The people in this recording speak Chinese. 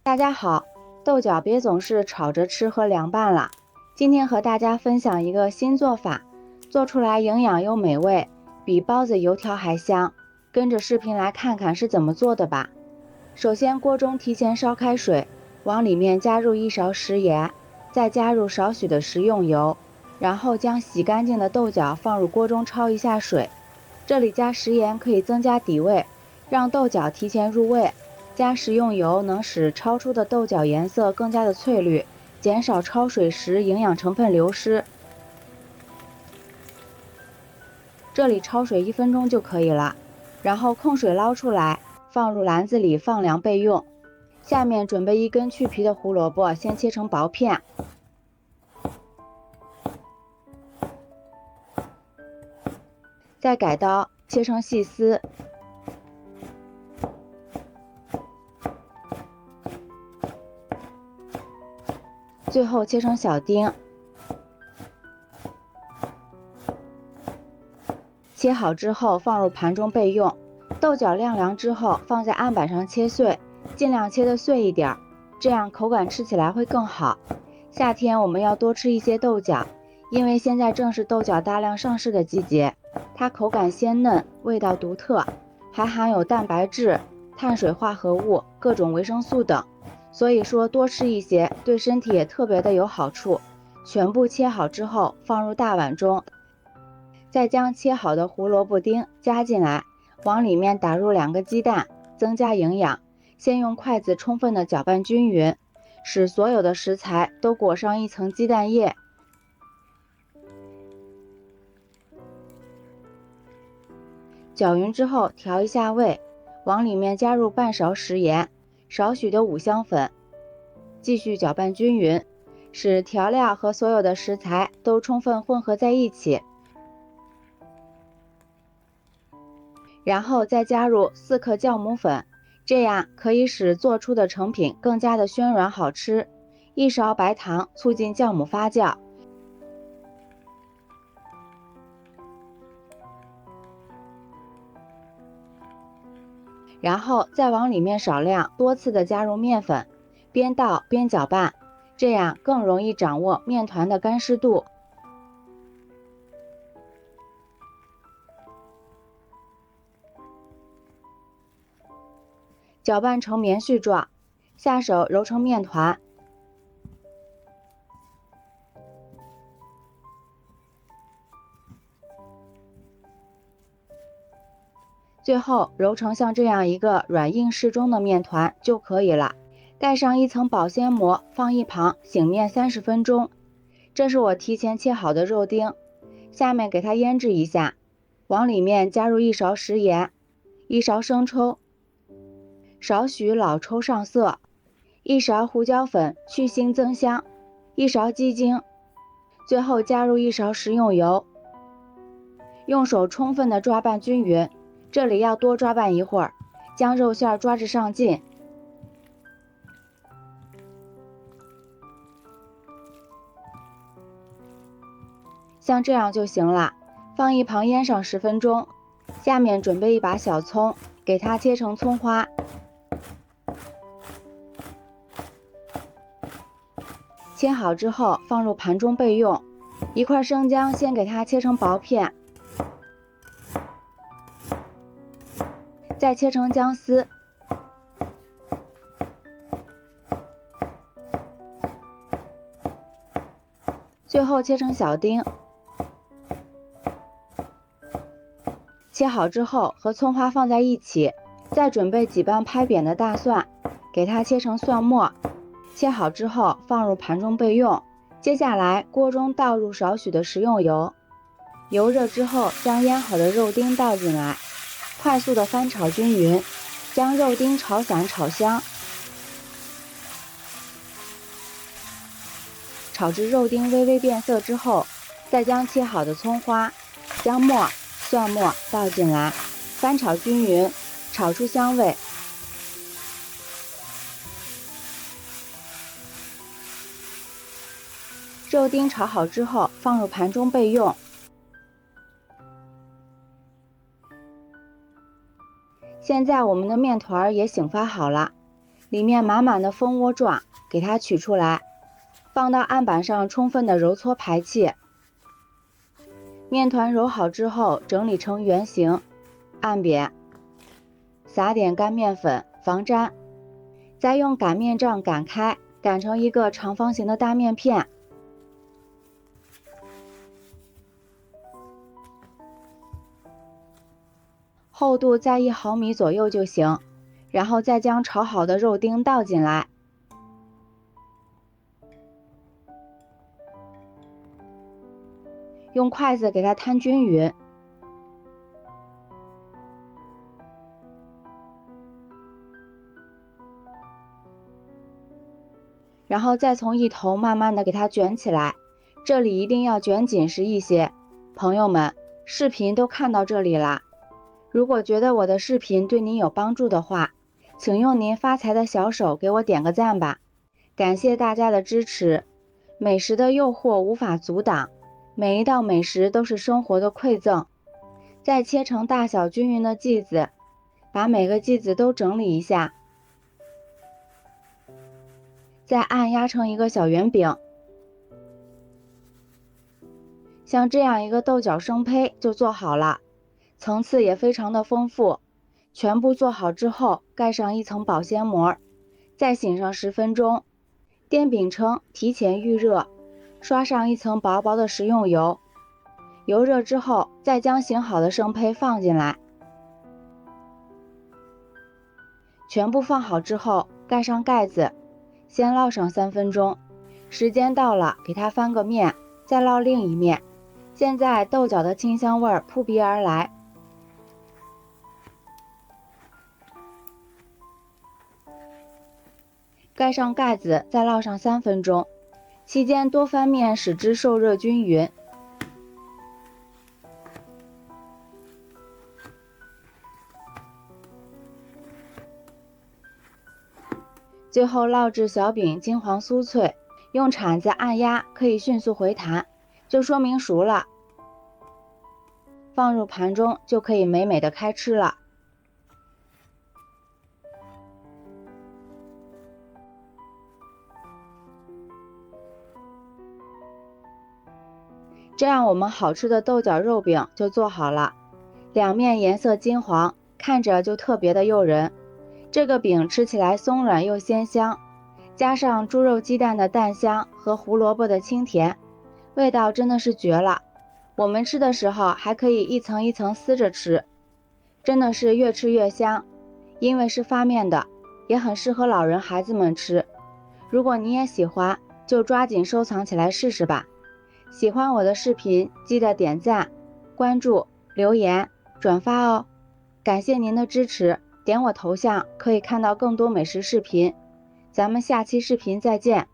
大家好，豆角别总是炒着吃和凉拌了。今天和大家分享一个新做法，做出来营养又美味，比包子油条还香。跟着视频来看看是怎么做的吧。首先锅中提前烧开水，往里面加入1勺食盐，再加入少许的食用油，然后将洗干净的豆角放入锅中焯一下水。这里加食盐可以增加底味，让豆角提前入味。加食用油能使焯出的豆角颜色更加的翠绿，减少焯水时营养成分流失。这里焯水1分钟就可以了，然后控水捞出来，放入篮子里放凉备用。下面准备1根去皮的胡萝卜，先切成薄片，再改刀切成细丝。最后切成小丁，切好之后放入盘中备用。豆角晾凉之后放在案板上切碎，尽量切得碎一点，这样口感吃起来会更好。夏天我们要多吃一些豆角，因为现在正是豆角大量上市的季节，它口感鲜嫩，味道独特，还含有蛋白质、碳水化合物、各种维生素等。所以说多吃一些对身体也特别的有好处。全部切好之后放入大碗中，再将切好的胡萝卜丁加进来，往里面打入2个鸡蛋，增加营养。先用筷子充分的搅拌均匀，使所有的食材都裹上一层鸡蛋液。搅匀之后调一下味，往里面加入半勺食盐，少许的五香粉，继续搅拌均匀，使调料和所有的食材都充分混合在一起。然后再加入4克酵母粉，这样可以使做出的成品更加的暄软好吃。1勺白糖，促进酵母发酵。然后再往里面少量多次的加入面粉，边倒边搅拌，这样更容易掌握面团的干湿度。搅拌成棉絮状，下手揉成面团。最后揉成像这样一个软硬适中的面团就可以了。盖上一层保鲜膜，放一旁醒面30分钟。这是我提前切好的肉丁，下面给它腌制一下，往里面加入1勺食盐，1勺生抽，少许老抽上色，1勺胡椒粉去腥增香，1勺鸡精，最后加入1勺食用油，用手充分的抓拌均匀。这里要多抓拌一会儿，将肉馅抓至上劲。像这样就行了，放一旁腌上10分钟。下面准备一把小葱，给它切成葱花。切好之后放入盘中备用。1块生姜先给它切成薄片，再切成姜丝，最后切成小丁。切好之后和葱花放在一起，再准备几瓣拍扁的大蒜，给它切成蒜末。切好之后放入盘中备用。接下来锅中倒入少许的食用油，油热之后将腌好的肉丁倒进来，快速的翻炒均匀，将肉丁炒散炒香。炒至肉丁微微变色之后，再将切好的葱花、姜末、蒜末倒进来，翻炒均匀，炒出香味。肉丁炒好之后放入盘中备用。现在我们的面团也醒发好了，里面满满的蜂窝状，给它取出来，放到案板上充分的揉搓排气。面团揉好之后，整理成圆形，按扁，撒点干面粉防粘，再用擀面杖擀开，擀成一个长方形的大面片。厚度在1毫米左右就行，然后再将炒好的肉丁倒进来，用筷子给它摊均匀，然后再从一头慢慢的给它卷起来，这里一定要卷紧实一些。朋友们，视频都看到这里啦，如果觉得我的视频对您有帮助的话，请用您发财的小手给我点个赞吧，感谢大家的支持。美食的诱惑无法阻挡，每一道美食都是生活的馈赠。再切成大小均匀的剂子，把每个剂子都整理一下，再按压成一个小圆饼。像这样一个豆角生胚就做好了，层次也非常的丰富。全部做好之后，盖上一层保鲜膜，再醒上10分钟。电饼铛提前预热，刷上一层薄薄的食用油。油热之后，再将醒好的生胚放进来。全部放好之后，盖上盖子，先烙上3分钟。时间到了，给它翻个面，再烙另一面。现在豆角的清香味扑鼻而来。盖上盖子，再烙上3分钟，期间多翻面，使之受热均匀。最后烙至小饼金黄酥脆，用铲子按压可以迅速回弹，就说明熟了。放入盘中就可以美美的开吃了。这样我们好吃的豆角肉饼就做好了，两面颜色金黄，看着就特别的诱人。这个饼吃起来松软又鲜香，加上猪肉鸡蛋的蛋香和胡萝卜的清甜，味道真的是绝了。我们吃的时候还可以一层一层撕着吃，真的是越吃越香。因为是发面的，也很适合老人孩子们吃。如果你也喜欢，就抓紧收藏起来试试吧。喜欢我的视频，记得点赞、关注、留言、转发哦。感谢您的支持，点我头像可以看到更多美食视频。咱们下期视频再见。